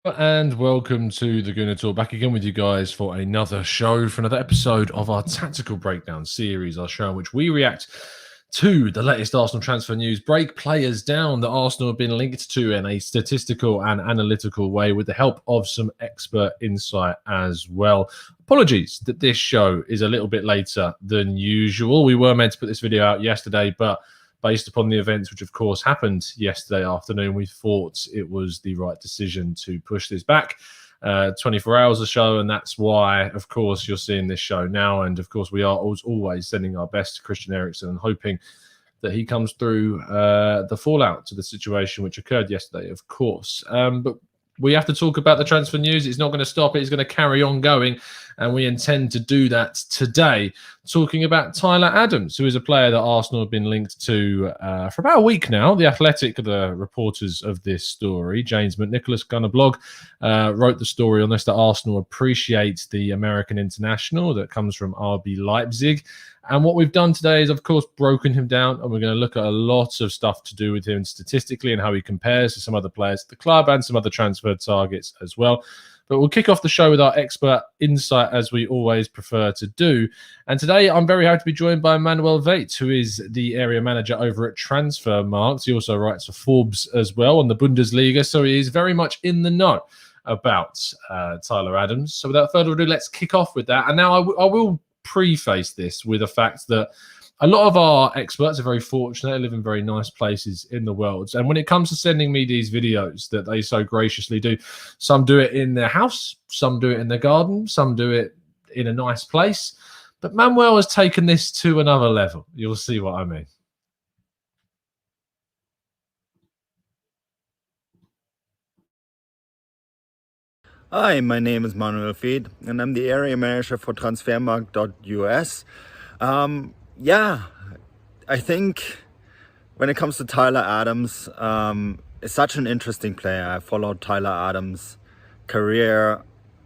And welcome to the Gooner Talk. Back again with you guys for another show, for another episode of our Tactical Breakdown series, our show in which we react to the latest Arsenal transfer news, break players down that Arsenal have been linked to in a statistical and analytical way with the help of some expert insight as well. Apologies that this show is a little bit later than usual. We were meant to put this video out yesterday, but based upon the events which, of course, happened yesterday afternoon, we thought it was the right decision to push this back 24 hours or so. And that's why, of course, you're seeing this show now. And, of course, we are always sending our best to Christian Eriksen and hoping that he comes through the fallout to the situation which occurred yesterday, of course. But we have to talk about the transfer news. It's not going to stop. It's going to carry on going. And we intend to do that today, talking about Tyler Adams, who is a player that Arsenal have been linked to for about a week now. The Athletic, the reporters of this story, James McNicholas Gunner blog, wrote the story on this, that Arsenal appreciate the American international that comes from RB Leipzig. And what we've done today is, of course, broken him down, and we're going to look at a lot of stuff to do with him statistically and how he compares to some other players at the club and some other transfer targets as well. But we'll kick off the show with our expert insight, as we always prefer to do. And today, I'm very happy to be joined by Manuel Veit, who is the area manager over at Transfermarkt. He also writes for Forbes as well on the Bundesliga, so he is very much in the know about Tyler Adams. So without further ado, let's kick off with that. And now I will preface this with the fact that a lot of our experts are very fortunate. They live in very nice places in the world. And when it comes to sending me these videos that they so graciously do, some do it in their house, some do it in their garden, some do it in a nice place. But Manuel has taken this to another level. You'll see what I mean. Hi, my name is Manuel Veit, and I'm the area manager for Transfermarkt.us. I think when it comes to Tyler Adams, it's such an interesting player. I followed Tyler Adams' career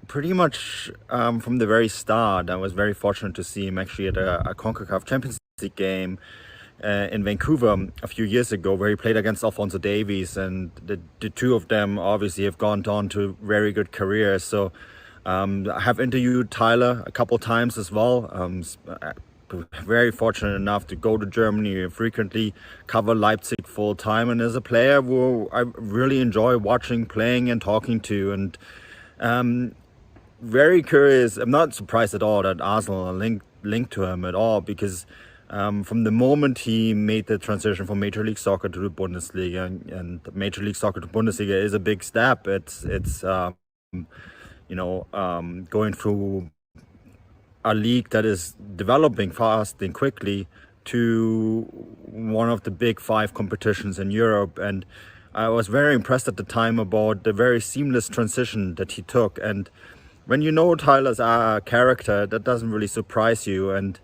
pretty much from the very start. I was very fortunate to see him actually at a CONCACAF Champions League game in Vancouver a few years ago, where he played against Alphonso Davies, and the two of them obviously have gone on to very good careers. So I have interviewed Tyler a couple times as well. Very fortunate enough to go to Germany frequently, cover Leipzig full time, and as a player who I really enjoy watching, playing and talking to, and very curious. I'm not surprised at all that Arsenal are linked to him at all, because from the moment he made the transition from Major League Soccer to the Bundesliga, and Major League Soccer to Bundesliga is a big step. It's going through a league that is developing fast and quickly to one of the big 5 competitions in Europe. And I was very impressed at the time about the very seamless transition that he took. And when you know Tyler's character, that doesn't really surprise you. And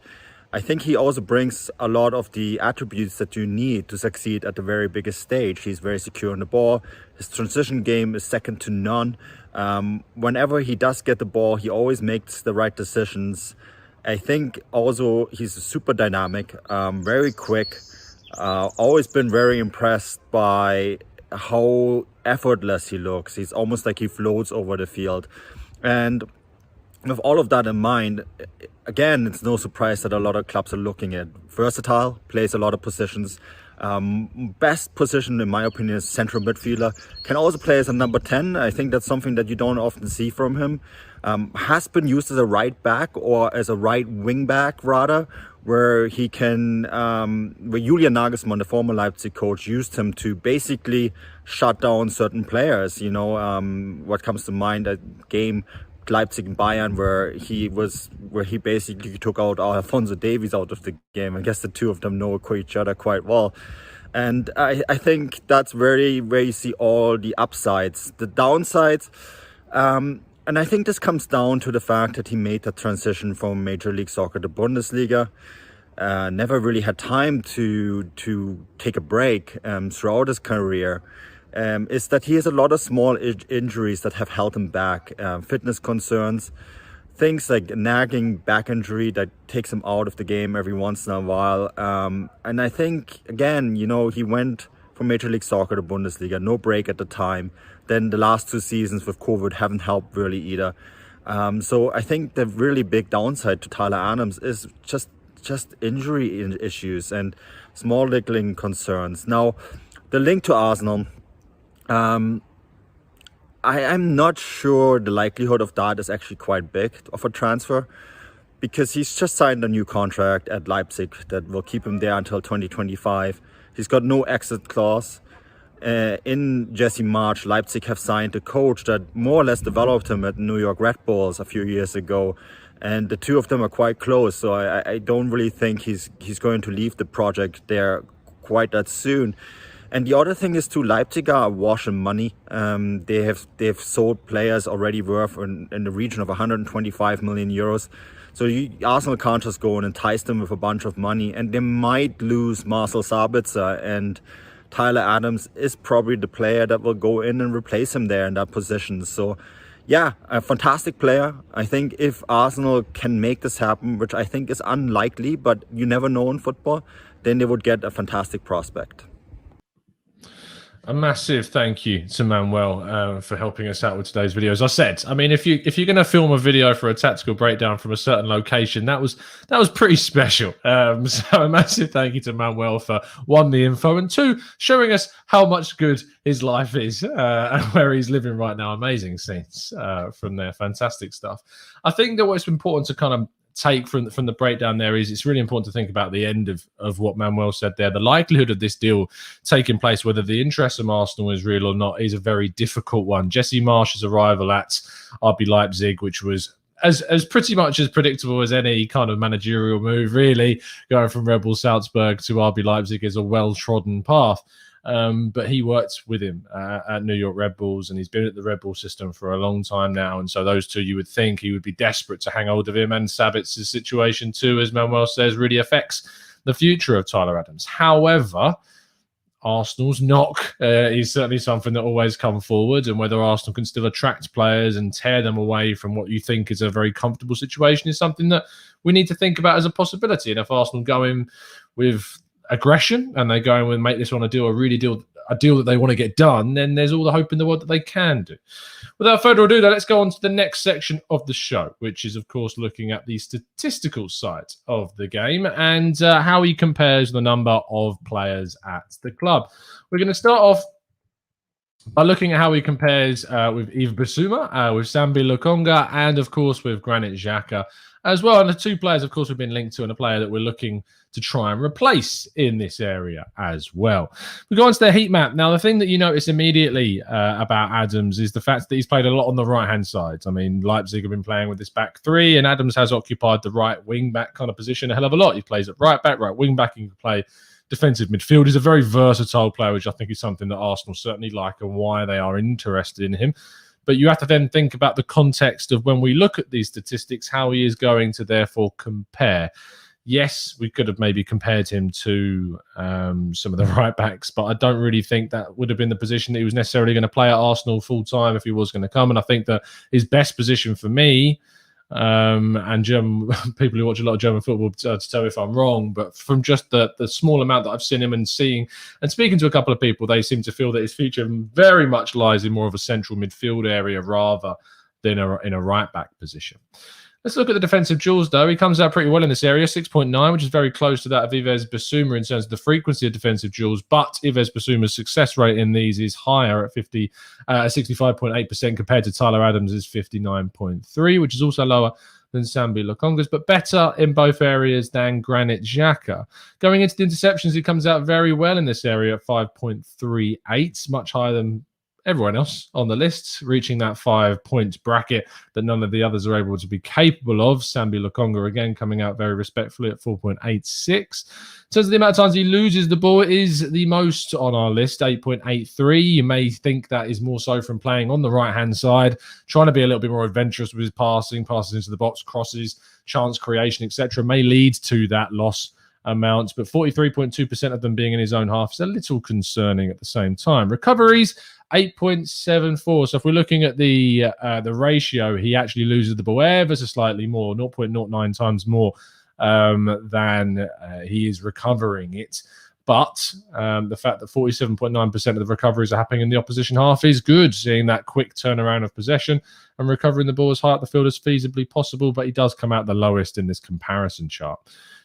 I think he also brings a lot of the attributes that you need to succeed at the very biggest stage. He's very secure on the ball. His transition game is second to none. Whenever he does get the ball, he always makes the right decisions. I think also he's super dynamic, very quick. Always been very impressed by how effortless he looks. He's almost like he floats over the field. And with all of that in mind, again, it's no surprise that a lot of clubs are looking at versatile, plays a lot of positions. Best position, in my opinion, is central midfielder. Can also play as a number 10. I think that's something that you don't often see from him. Has been used as a right back or as a right wing back, rather, where he can, where Julian Nagelsmann, the former Leipzig coach, used him to basically shut down certain players. You know, what comes to mind, a game Leipzig and Bayern, where he basically took out Alphonso Davies out of the game. I guess the two of them know each other quite well. And I think that's where you see all the upsides. The downsides, and I think this comes down to the fact that he made the transition from Major League Soccer to Bundesliga. Never really had time to take a break throughout his career. Is that he has a lot of small injuries that have held him back. Fitness concerns, things like nagging back injury that takes him out of the game every once in a while. And I think, again, he went for Major League Soccer, the Bundesliga. No break at the time. Then the last 2 seasons with COVID haven't helped really either. So I think the really big downside to Tyler Adams is just injury issues and small niggling concerns. Now, the link to Arsenal, I'm not sure the likelihood of that is actually quite big of a transfer, because he's just signed a new contract at Leipzig that will keep him there until 2025. He's got no exit clause. In Jesse March, Leipzig have signed a coach that more or less developed him at New York Red Bulls a few years ago. And the two of them are quite close, so I don't really think he's going to leave the project there quite that soon. And the other thing is too, Leipzig are awash in money. They've sold players already worth in the region of 125 million euros. So Arsenal can't just go and entice them with a bunch of money, and they might lose Marcel Sabitzer, and Tyler Adams is probably the player that will go in and replace him there in that position. So yeah, a fantastic player. I think if Arsenal can make this happen, which I think is unlikely, but you never know in football, then they would get a fantastic prospect. A massive thank you to Manuel for helping us out with today's video. As I said, I mean, if you're going to film a video for a tactical breakdown from a certain location, that was pretty special. So a massive thank you to Manuel for, one, the info, and two, showing us how much good his life is and where he's living right now. Amazing scenes from there. Fantastic stuff. I think that what's important to kind of take from the breakdown there is it's really important to think about the end of what Manuel said there. The likelihood of this deal taking place, whether the interest from Arsenal is real or not, is a very difficult one. Jesse Marsch's arrival at RB Leipzig, which was as pretty much as predictable as any kind of managerial move, really, going from Red Bull Salzburg to RB Leipzig is a well-trodden path. But he worked with him at New York Red Bulls, and he's been at the Red Bull system for a long time now. And so those two, you would think he would be desperate to hang hold of him. And Sabitzer's situation too, as Manuel says, really affects the future of Tyler Adams. However, Arsenal's knock is certainly something that always comes forward, and whether Arsenal can still attract players and tear them away from what you think is a very comfortable situation is something that we need to think about as a possibility. And if Arsenal go in with aggression and they go and make this one a deal that they want to get done, then there's all the hope in the world that they can do. Without further ado, let's go on to the next section of the show, which is, of course, looking at the statistical side of the game and how he compares the number of players at the club. We're going to start off by looking at how he compares with Yves Bissouma, with Sambi Lokonga, and, of course, with Granit Xhaka as well. And the two players, of course, we've been linked to, and a player that we're looking to try and replace in this area as well. We go on to the heat map. Now, the thing that you notice immediately about Adams is the fact that he's played a lot on the right-hand side. I mean, Leipzig have been playing with this back three, and Adams has occupied the right wing-back kind of position a hell of a lot. He plays at right-back, right wing-back, and can play defensive midfield. He's a very versatile player, which I think is something that Arsenal certainly like and why they are interested in him. But you have to then think about the context of when we look at these statistics, how he is going to therefore compare. Yes, we could have maybe compared him to some of the right backs, but I don't really think that would have been the position that he was necessarily going to play at Arsenal full time if he was going to come. And I think that his best position for me, and German people who watch a lot of German football to tell me if I'm wrong, but from just the small amount that I've seen him and seeing and speaking to a couple of people, they seem to feel that his future very much lies in more of a central midfield area rather than in a right back position. Let's look at the defensive duels, though. He comes out pretty well in this area, 6.9, which is very close to that of Yves Bissouma in terms of the frequency of defensive duels. But Yves Bissouma's success rate in these is higher at 65.8% compared to Tyler Adams' 59.3%, which is also lower than Sambi Lokonga's, but better in both areas than Granit Xhaka. Going into the interceptions, he comes out very well in this area at 5.38, much higher than everyone else on the list, reaching that 5-point bracket that none of the others are able to be capable of. Sambi Lokonga, again, coming out very respectfully at 4.86. In terms of the amount of times he loses the ball, it is the most on our list, 8.83. You may think that is more so from playing on the right-hand side, trying to be a little bit more adventurous with his passing, passes into the box, crosses, chance creation, etc. may lead to that loss amounts, but 43.2% of them being in his own half is a little concerning at the same time. Recoveries, 8.74. So if we're looking at the ratio, he actually loses the ball ever so slightly more, 0.09 times more than he is recovering it. But the fact that 47.9% of the recoveries are happening in the opposition half is good, seeing that quick turnaround of possession and recovering the ball as high up the field as feasibly possible. But he does come out the lowest in this comparison chart.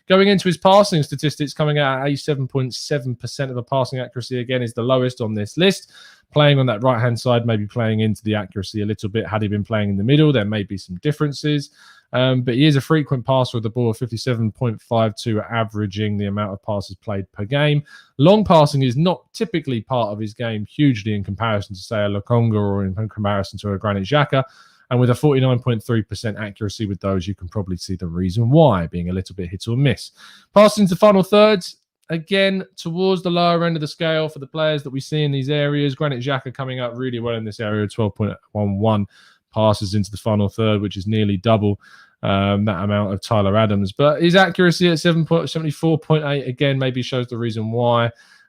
Going into his passing statistics, coming out at 87.7% of a passing accuracy, again, is the lowest on this list. Playing on that right-hand side, maybe playing into the accuracy a little bit. Had he been playing in the middle, there may be some differences. But he is a frequent passer with the ball, 57.52, averaging the amount of passes played per game. Long passing is not typically part of his game hugely in comparison to, say, a Lokonga or in comparison to a Granit Xhaka. And with a 49.3% accuracy with those, you can probably see the reason why, being a little bit hit or miss. Passing to final thirds, again, towards the lower end of the scale for the players that we see in these areas. Granit Xhaka coming up really well in this area, 12.11 passes into the final third, which is nearly double that amount of Tyler Adams. But his accuracy at 74.8, again, maybe shows the reason why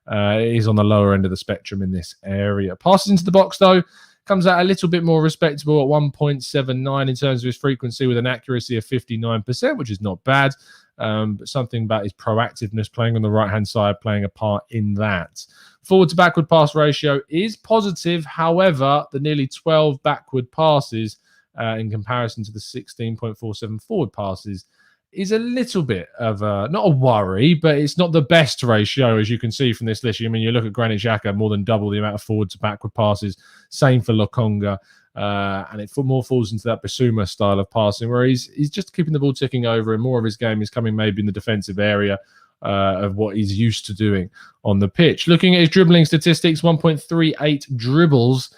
it is on the lower end of the spectrum in this area. Passes into the box, though, comes out a little bit more respectable at 1.79 in terms of his frequency, with an accuracy of 59%, which is not bad. But something about his proactiveness, playing on the right-hand side, playing a part in that. Forward to backward pass ratio is positive. However, the nearly 12 backward passes in comparison to the 16.47 forward passes is a little bit of not a worry, but it's not the best ratio, as you can see from this list. I mean, you look at Granit Xhaka, more than double the amount of forward to backward passes. Same for Lokonga. And it more falls into that Basuma style of passing, where he's just keeping the ball ticking over, and more of his game is coming maybe in the defensive area of what he's used to doing on the pitch. Looking at his dribbling statistics, 1.38 dribbles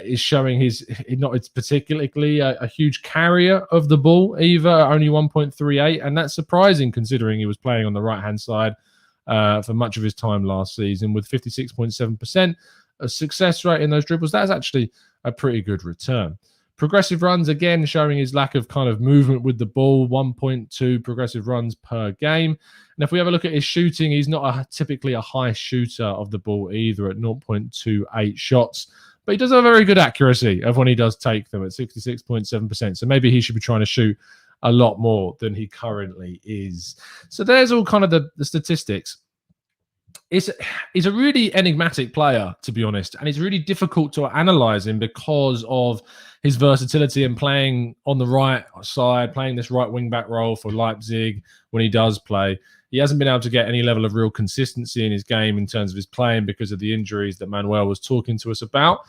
is showing it's particularly a huge carrier of the ball either, only 1.38, and that's surprising considering he was playing on the right-hand side for much of his time last season, with 56.7% a success rate in those dribbles. That's actually a pretty good return. Progressive runs, again, showing his lack of kind of movement with the ball, 1.2 progressive runs per game. And if we have a look at his shooting, he's not typically a high shooter of the ball either, at 0.28 shots. But he does have a very good accuracy of when he does take them, at 66.7%. So maybe he should be trying to shoot a lot more than he currently is. So there's all kind of the statistics. He's a really enigmatic player, to be honest, and it's really difficult to analyze him because of his versatility and playing on the right side, playing this right wing-back role for Leipzig when he does play. He hasn't been able to get any level of real consistency in his game in terms of his playing because of the injuries that Manuel was talking to us about.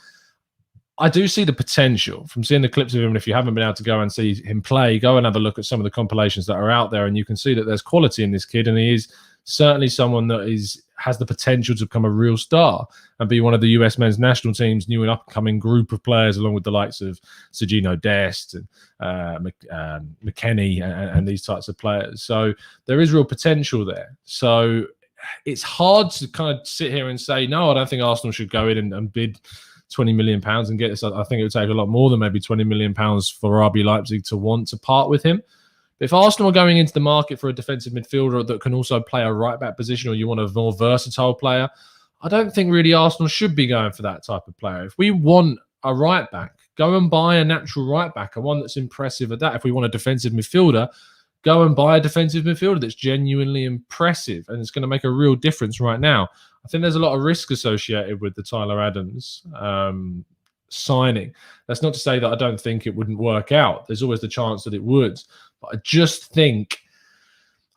I do see the potential from seeing the clips of him, and if you haven't been able to go and see him play, go and have a look at some of the compilations that are out there, and you can see that there's quality in this kid, and he is certainly someone that has the potential to become a real star and be one of the US men's national team's new and upcoming group of players, along with the likes of Sergino Dest and McKennie and these types of players. So there is real potential there. So it's hard to kind of sit here and say, no, I don't think Arsenal should go in and bid £20 million and get this. I think it would take a lot more than maybe £20 million for RB Leipzig to want to part with him. If Arsenal are going into the market for a defensive midfielder that can also play a right-back position, or you want a more versatile player, I don't think really Arsenal should be going for that type of player. If we want a right-back, go and buy a natural right-back, one that's impressive at that. If we want a defensive midfielder, go and buy a defensive midfielder that's genuinely impressive, and it's going to make a real difference right now. I think there's a lot of risk associated with the Tyler Adams signing. That's not to say that I don't think it wouldn't work out. There's always the chance that it would. But I just think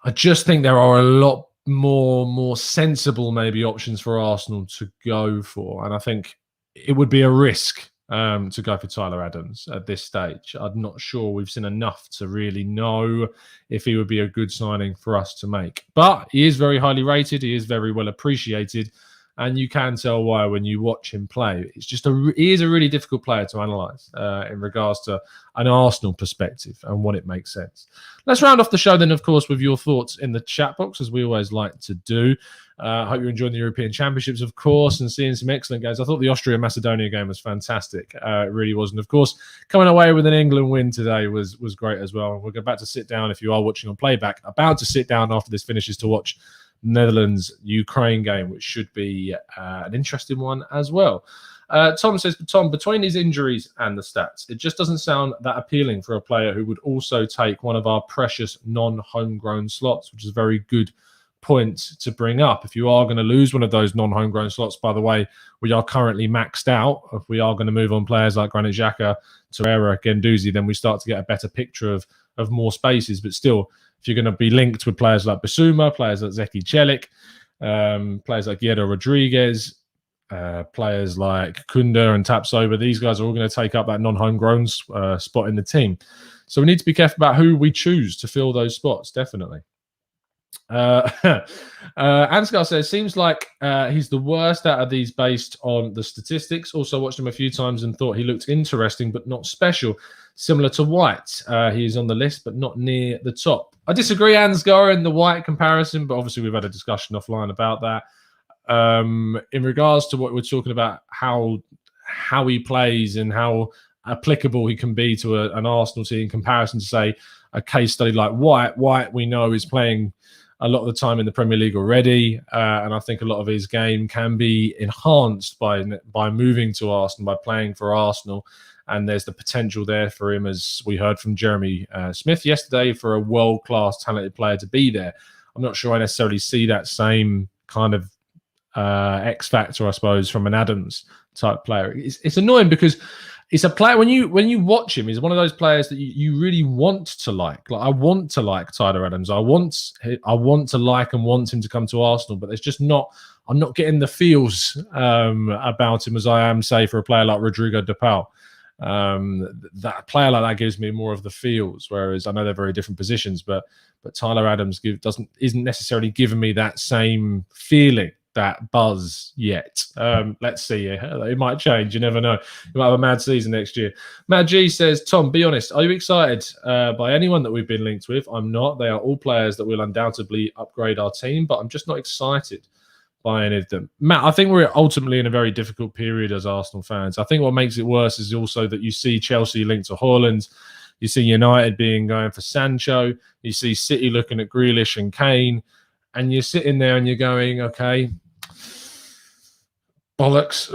there are a lot more sensible maybe options for Arsenal to go for, and I think it would be a risk to go for Tyler Adams at this stage. I'm not sure we've seen enough to really know if he would be a good signing for us to make. But he is very highly rated. He is very well appreciated. And you can tell why when you watch him play. It's just he is a really difficult player to analyse in regards to an Arsenal perspective and what it makes sense. Let's round off the show then, of course, with your thoughts in the chat box, as we always like to do. I hope you're enjoying the European Championships, of course, and seeing some excellent games. I thought the Austria-Macedonia game was fantastic. It really was. And, of course, coming away with an England win today was great as well. We're about to sit down, if you are watching on playback, about to sit down after this finishes to watch Netherlands-Ukraine game, which should be an interesting one as well. Tom says, Tom, between his injuries and the stats, it just doesn't sound that appealing for a player who would also take one of our precious non-homegrown slots, which is a very good point to bring up. If you are going to lose one of those non-homegrown slots, by the way, we are currently maxed out. If we are going to move on players like Granit Xhaka, Torreira, Guendouzi, then we start to get a better picture of more spaces. But still, if you're going to be linked with players like Bissouma, players like Zeki Celik, players like Guido Rodriguez, players like Kunda and Tapsoba, these guys are all going to take up that non-homegrown spot in the team. So we need to be careful about who we choose to fill those spots, definitely. Ansgar says, seems like he's the worst out of these based on the statistics. Also watched him a few times and thought he looked interesting but not special. Similar to White. He's on the list but not near the top. I disagree, Ansgar, in the White comparison, but obviously we've had a discussion offline about that. In regards to what we're talking about, how he plays and how applicable he can be to an Arsenal team in comparison to, say, a case study like White. White, we know, is playing a lot of the time in the Premier League already, and I think a lot of his game can be enhanced by moving to Arsenal, by playing for Arsenal, and there's the potential there for him, as we heard from Jeremy Smith yesterday, for a world-class talented player to be there. I'm not sure I necessarily see that same kind of X factor, I suppose, from an Adams type player. It's annoying because it's a player, when you watch him, he's one of those players that you really want to like. Like, I want to like Tyler Adams. I want to like and want him to come to Arsenal, but there's just not. I'm not getting the feels about him as I am, say, for a player like Rodrigo de Paul. That player like that gives me more of the feels, whereas I know they're very different positions, but Tyler Adams isn't necessarily giving me that same feeling, that buzz yet. Let's see. It might change. You never know. You might have a mad season next year. Matt G says, Tom, be honest. Are you excited by anyone that we've been linked with? I'm not. They are all players that will undoubtedly upgrade our team, but I'm just not excited by any of them. Matt, I think we're ultimately in a very difficult period as Arsenal fans. I think what makes it worse is also that you see Chelsea linked to Haaland. You see United going for Sancho. You see City looking at Grealish and Kane. And you're sitting there and you're going, okay, bollocks.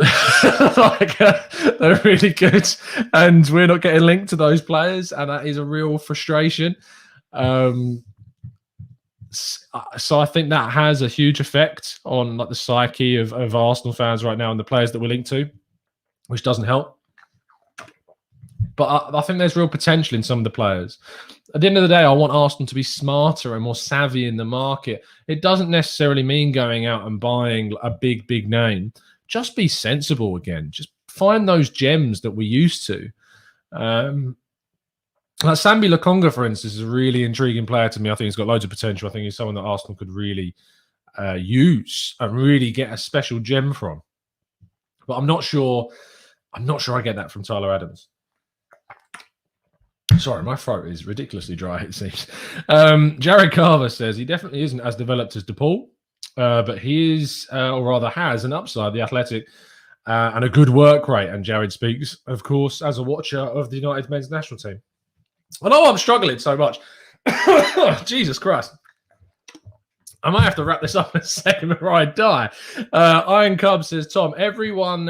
They're really good. And we're not getting linked to those players. And that is a real frustration. So I think that has a huge effect on the psyche of Arsenal fans right now and the players that we're linked to, which doesn't help. But I think there's real potential in some of the players. At the end of the day, I want Arsenal to be smarter and more savvy in the market. It doesn't necessarily mean going out and buying a big name. Just be sensible again. Just find those gems that we used to. Sambi Lokonga, for instance, is a really intriguing player to me. I think he's got loads of potential. I think he's someone that Arsenal could really use and really get a special gem from. But I'm not sure I get that from Tyler Adams. Sorry, my throat is ridiculously dry, it seems. Jared Carver says he definitely isn't as developed as DePaul, but he is, or rather has, an upside, the athletic, and a good work rate. And Jared speaks, of course, as a watcher of the United men's national team. I know I'm struggling so much. Jesus Christ. I might have to wrap this up in a second before I die. Iron Cub says, Tom, everyone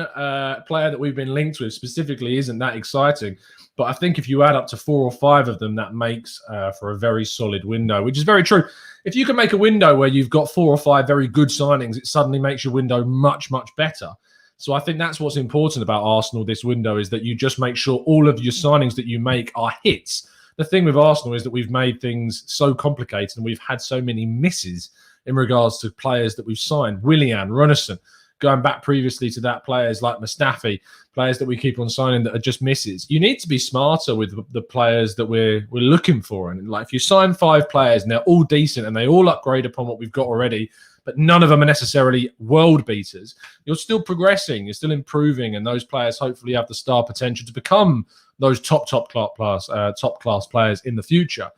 player that we've been linked with specifically isn't that exciting. But I think if you add up to 4 or 5 of them, that makes for a very solid window, which is very true. If you can make a window where you've got 4 or 5 very good signings, it suddenly makes your window much better. So I think that's what's important about Arsenal this window, is that you just make sure all of your signings that you make are hits. The thing with Arsenal is that we've made things so complicated and we've had so many misses in regards to players that we've signed. Willian, Runnison, going back previously to that, players like Mustafi, players that we keep on signing that are just misses. You need to be smarter with the players that we're looking for. And like, if you sign 5 players and they're all decent and they all upgrade upon what we've got already, but none of them are necessarily world beaters, you're still progressing, you're still improving, and those players hopefully have the star potential to become those top class players in the future.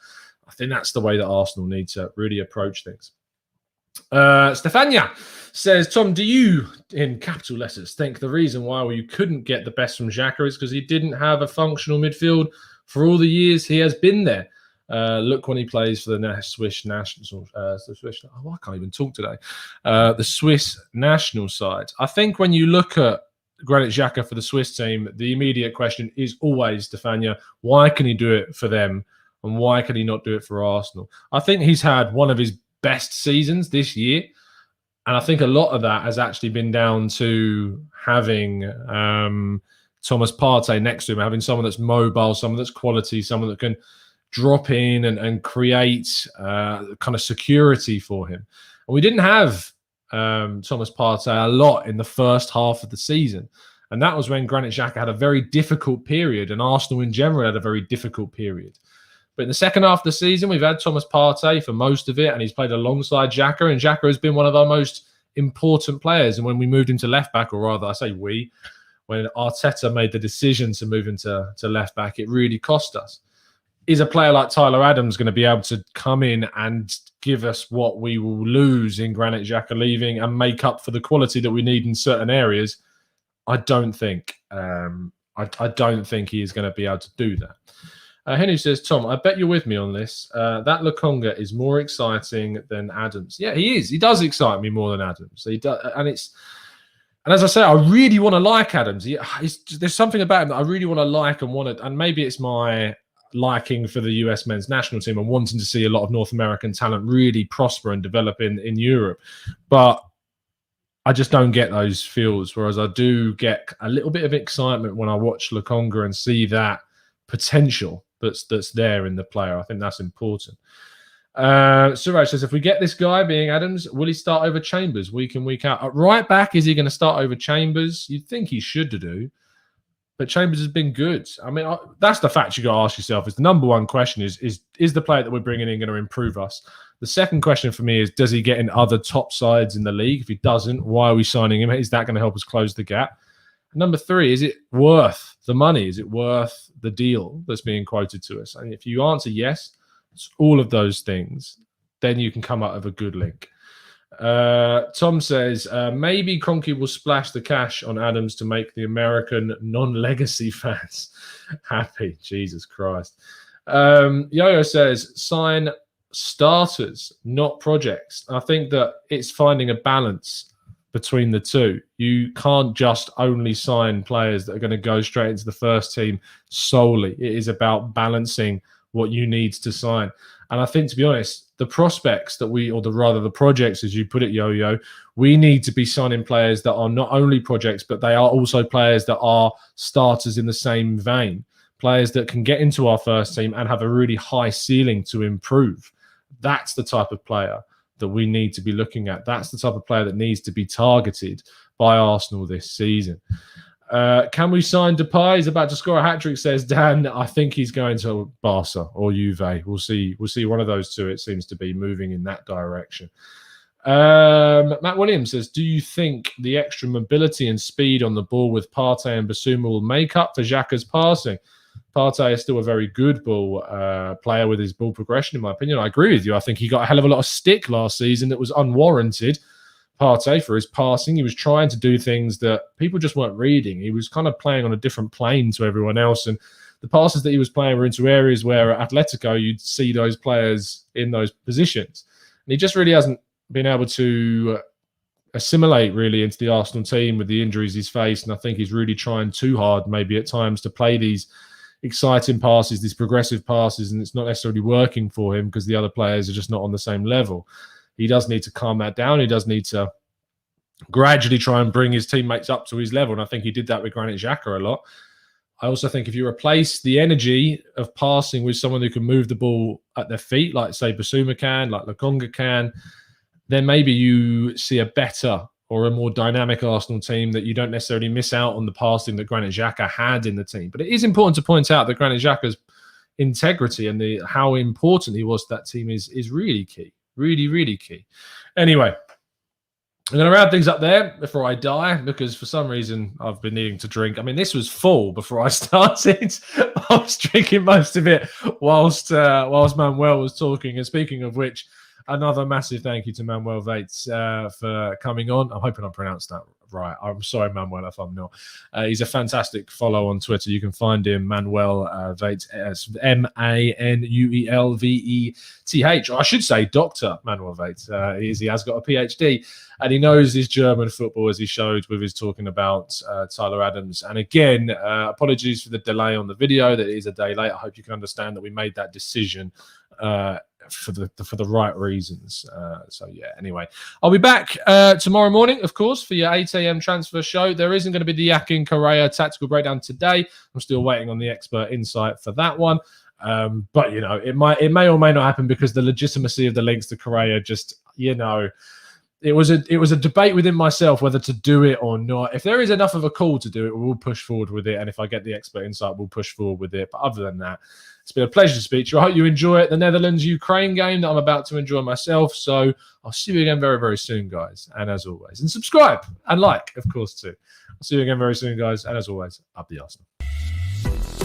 I think that's the way that Arsenal need to really approach things. Stefania says, Tom, do you, in capital letters, think the reason why you couldn't get the best from Xhaka is because he didn't have a functional midfield for all the years he has been there? Look when he plays for the Swiss national. I can't even talk today. The Swiss national side. I think when you look at Granit Xhaka for the Swiss team, the immediate question is always, Stefania, why can he do it for them and why can he not do it for Arsenal? I think he's had one of his best seasons this year. And I think a lot of that has actually been down to having Thomas Partey next to him, having someone that's mobile, someone that's quality, someone that can drop in and create kind of security for him. And we didn't have Thomas Partey a lot in the first half of the season. And that was when Granit Xhaka had a very difficult period, and Arsenal in general had a very difficult period. But in the second half of the season, we've had Thomas Partey for most of it, and he's played alongside Xhaka, and Xhaka has been one of our most important players. And when we moved him to left-back, or rather, I say when Arteta made the decision to move him to left-back, it really cost us. Is a player like Tyler Adams going to be able to come in and give us what we will lose in Granit Xhaka leaving and make up for the quality that we need in certain areas? I don't think. I don't think he is going to be able to do that. Henry says, Tom, I bet you're with me on this. That Lokonga is more exciting than Adams. Yeah, he is. He does excite me more than Adams. He does, and as I say, I really want to like Adams. There's something about him that I really want to like and want to, and maybe it's my liking for the US men's national team and wanting to see a lot of North American talent really prosper and develop in Europe. But I just don't get those feels, whereas I do get a little bit of excitement when I watch Lokonga and see that potential that's there in the player. I think that's important. Suraj says, if we get this guy being Adams, will he start over Chambers week in, week out? At right back, is he going to start over Chambers? You'd think he should do. But Chambers has been good. I mean, that's the fact you got to ask yourself. Is the number one question is the player that we're bringing in going to improve us? The second question for me is, does he get in other top sides in the league? If he doesn't, why are we signing him? Is that going to help us close the gap? Number three, is it worth the money? Is it worth the deal that's being quoted to us? And if you answer yes, it's all of those things, then you can come up with a good link. Tom says, maybe Kroenke will splash the cash on Adams to make the American non-legacy fans happy. Jesus Christ. Yo-Yo says, sign starters, not projects. I think that it's finding a balance between the two. You can't just only sign players that are going to go straight into the first team solely. It is about balancing what you need to sign. And I think, to be honest, the prospects that the projects, as you put it, Yo-Yo, we need to be signing players that are not only projects, but they are also players that are starters in the same vein. Players that can get into our first team and have a really high ceiling to improve. That's the type of player that we need to be looking at. That's the type of player that needs to be targeted by Arsenal this season. Can we sign Depay? He's about to score a hat-trick, says Dan. I think he's going to Barca or Juve. We'll see one of those two. It seems to be moving in that direction. Matt Williams says, do you think the extra mobility and speed on the ball with Partey and Basuma will make up for Xhaka's passing? Partey is still a very good ball player with his ball progression, in my opinion. I agree with you. I think he got a hell of a lot of stick last season that was unwarranted. Partey, for his passing, he was trying to do things that people just weren't reading. He was kind of playing on a different plane to everyone else, and the passes that he was playing were into areas where at Atletico you'd see those players in those positions. And he just really hasn't been able to assimilate really into the Arsenal team with the injuries he's faced, and I think he's really trying too hard maybe at times to play these exciting passes, these progressive passes, and it's not necessarily working for him because the other players are just not on the same level. He does need to calm that down. He does need to gradually try and bring his teammates up to his level, and I think he did that with Granit Xhaka a lot. I also think if you replace the energy of passing with someone who can move the ball at their feet, like, say, Basuma can, like Lokonga can, then maybe you see a better or a more dynamic Arsenal team that you don't necessarily miss out on the passing that Granit Xhaka had in the team. But it is important to point out that Granit Xhaka's integrity and how important he was to that team is really key. Really, really key. Anyway, I'm going to wrap things up there before I die because for some reason I've been needing to drink. I mean, this was full before I started. I was drinking most of it whilst Manuel was talking. And speaking of which, another massive thank you to Manuel Vates for coming on. I'm hoping I pronounced that right. I'm sorry, Manuel, if I'm not. He's a fantastic follow on Twitter. You can find him, Manuel Vates, Manuelveth. I should say Dr. Manuel Vates. He has got a PhD, and he knows his German football, as he showed with his talking about Tyler Adams. And again, apologies for the delay on the video. That is a day late. I hope you can understand that we made that decision for the right reasons. So yeah, anyway, I'll be back tomorrow morning, of course, for your 8 a.m. transfer show. There isn't going to be the Yakin Correa tactical breakdown today. I'm still waiting on the expert insight for that one. But it may or may not happen because the legitimacy of the links to Correa just, it was a debate within myself whether to do it or not. If there is enough of a call to do it, we'll push forward with it. And if I get the expert insight, we'll push forward with it. But other than that, it's been a pleasure to speak to you. I hope you enjoy it. The Netherlands-Ukraine game that I'm about to enjoy myself. So I'll see you again very, very soon, guys. And as always, and subscribe and like, of course, too. I'll see you again very soon, guys. And as always, up the Arsenal.